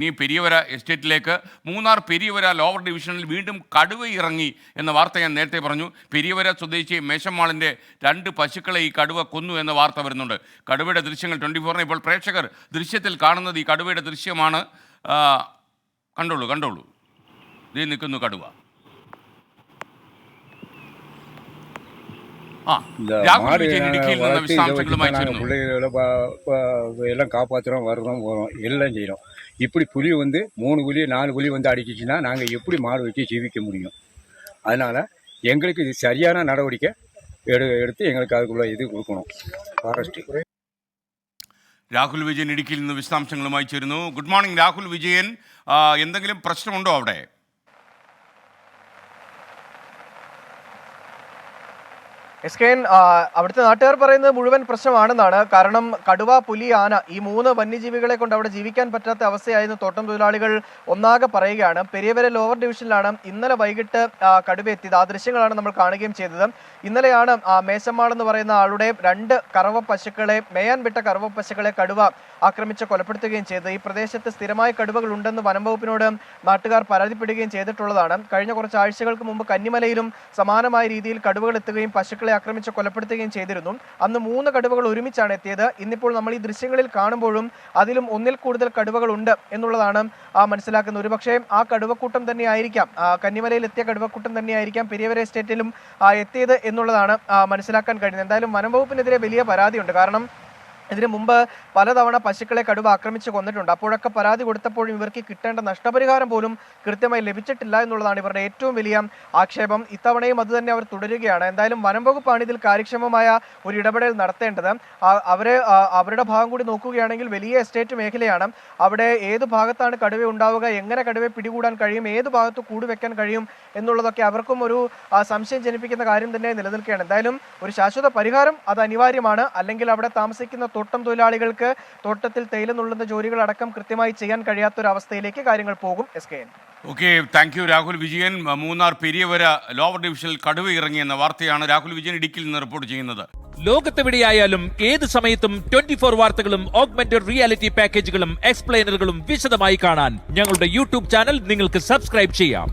ഈ പെരിയവര എസ്റ്റേറ്റിലേക്ക് മൂന്നാർ പെരിയവര ലോവർ ഡിവിഷനിൽ വീണ്ടും കടുവ ഇറങ്ങി എന്ന വാർത്ത ഞാൻ നേരത്തെ പറഞ്ഞു. പെരിയവര സ്വദേശി മേശമാളിൻ്റെ 2 പശുക്കളെ ഈ കടുവ കൊന്നു എന്ന വാർത്ത വരുന്നുണ്ട്. കടുവയുടെ ദൃശ്യങ്ങൾ 24 ഇപ്പോൾ പ്രേക്ഷകർ ദൃശ്യത്തിൽ കാണുന്നത് ഈ കടുവയുടെ ദൃശ്യമാണ്. കണ്ടോളൂ ഇതിൽ നിൽക്കുന്നു കടുവ. மாடு பிள்ளைகளை எல்லாம் காப்பாற்றுறோம், வர்றோம், போகிறோம், எல்லாம் செய்கிறோம். இப்படி புலி வந்து 3 புலி 4 புலி வந்து அடிச்சிச்சுன்னா நாங்கள் எப்படி மாடு வச்சு ஜீவிக்க முடியும்? அதனால் எங்களுக்கு இது சரியான நடவடிக்கை எடுத்து எங்களுக்கு அதுக்குள்ள இது கொடுக்கணும். ஃபாரஸ்ட் രാഹുൽ വിജയൻ ഇടുക്കിയിൽ നിന്ന് വിശദാംശങ്ങളുമായി ചേരുന്നു. ഗുഡ് മോർണിംഗ് രാഹുൽ വിജയൻ, എന്തെങ്കിലും പ്രശ്നമുണ്ടോ അവിടെ? അവിടുത്തെ നാട്ടുകാർ പറയുന്നത് മുഴുവൻ പ്രശ്നമാണെന്നാണ്. കാരണം കടുവ, പുലി, ആന ഈ 3 വന്യജീവികളെ കൊണ്ട് അവിടെ ജീവിക്കാൻ പറ്റാത്ത അവസ്ഥയായിരുന്നു തോട്ടം തൊഴിലാളികൾ ഒന്നാകെ പറയുകയാണ്. പെരിയവര ലോവർ ഡിവിഷനിലാണ് ഇന്നലെ വൈകിട്ട് കടുവ എത്തിയത്. ആ ദൃശ്യങ്ങളാണ് നമ്മൾ കാണുകയും ചെയ്തത്. ഇന്നലെയാണ് മേശമാൾ എന്ന് പറയുന്ന ആളുടെ 2 കറവ പശുക്കളെ, മേയാൻ വിട്ട കറവ പശുക്കളെ കടുവ ആക്രമിച്ച് കൊലപ്പെടുത്തുകയും ചെയ്തത്. ഈ പ്രദേശത്ത് സ്ഥിരമായി കടുവകൾ ഉണ്ടെന്ന് വനം വകുപ്പിനോട് നാട്ടുകാർ പരാതിപ്പെടുകയും ചെയ്തിട്ടുള്ളതാണ്. കഴിഞ്ഞ കുറച്ച് ആഴ്ചകൾക്ക് മുമ്പ് കന്നിമലയിലും സമാനമായ രീതിയിൽ കടുവകൾ എത്തുകയും പശുക്കളെ ആക്രമിച്ച് കൊലപ്പെടുത്തുകയും ചെയ്തിരുന്നു. അന്ന് 3 കടുവകൾ ഒരുമിച്ചാണ് എത്തിയത്. ഇന്നിപ്പോൾ നമ്മൾ ഈ ദൃശ്യങ്ങളിൽ കാണുമ്പോഴും അതിലും ഒന്നിൽ കൂടുതൽ കടുവകൾ ഉണ്ട് എന്നുള്ളതാണ് മനസ്സിലാക്കുന്നത്. ഒരുപക്ഷെ ആ കടുവക്കൂട്ടം തന്നെയായിരിക്കാം, കന്നിമലയിൽ എത്തിയ കടുവക്കൂട്ടം തന്നെയായിരിക്കാം പെരിയവര എസ്റ്റേറ്റിലും എത്തിയത് എന്നുള്ളതാണ് മനസ്സിലാക്കാൻ കഴിയുന്നത്. എന്തായാലും വനം വകുപ്പിനെതിരെ വലിയ പരാതിയുണ്ട്. കാരണം ഇതിനു മുമ്പ് പലതവണ പശുക്കളെ കടുവ ആക്രമിച്ച് കൊന്നിട്ടുണ്ട്. അപ്പോഴൊക്കെ പരാതി കൊടുത്തപ്പോഴും ഇവർക്ക് കിട്ടേണ്ട നഷ്ടപരിഹാരം പോലും കൃത്യമായി ലഭിച്ചിട്ടില്ല എന്നുള്ളതാണ് ഇവരുടെ ഏറ്റവും വലിയ ആക്ഷേപം. ഇത്തവണയും അതുതന്നെ അവർ തുടരുകയാണ്. എന്തായാലും വനം വകുപ്പാണ് ഇതിൽ കാര്യക്ഷമമായ ഒരു ഇടപെടൽ നടത്തേണ്ടത്. അവരുടെ ഭാഗം കൂടി നോക്കുകയാണെങ്കിൽ വലിയ എസ്റ്റേറ്റ് മേഖലയാണ്. അവിടെ ഏത് ഭാഗത്താണ് കടുവ ഉണ്ടാവുക, എങ്ങനെ കടുവയെ പിടികൂടാൻ കഴിയും, ഏത് ഭാഗത്ത് കൂടുവെക്കാൻ കഴിയും എന്നുള്ളതൊക്കെ അവർക്കും ഒരു സംശയം ജനിപ്പിക്കുന്ന കാര്യം തന്നെ നിലനിൽക്കുകയാണ്. എന്തായാലും ഒരു ശാശ്വത പരിഹാരം അത് അനിവാര്യമാണ്. അല്ലെങ്കിൽ അവിടെ താമസിക്കുന്ന തോട്ടം തൊഴിലാളികൾക്ക് തോട്ടത്തിൽ തേയില നുള്ളുന്ന ജോലികളടക്കം കൃത്യമായി ചെയ്യാൻ കഴിയാത്തൊരവസ്ഥയിലേക്ക് കാര്യങ്ങൾ പോകും. Okay, thank you Rahul Vijayan. Munnar Periyavara lower ഡിവിഷനിൽ കടുവ ഇറങ്ങിയെന്ന വാർത്തയാണ് രാഹുൽ വിജയൻ ഇടുക്കിയിൽ നിന്ന് റിപ്പോർട്ട് ചെയ്യുന്നത്. ലോകത്തെവിടെയായാലും ഏത് സമയത്തും 24 വാർത്തകളും ഓഗ്മെന്റഡ് റിയാലിറ്റി പാക്കേജുകളും എക്സ്പ്ലെയിനറുകളും വിശദമായി കാണാൻ ഞങ്ങളുടെ യൂട്യൂബ് ചാനൽ നിങ്ങൾക്ക് സബ്സ്ക്രൈബ് ചെയ്യാം.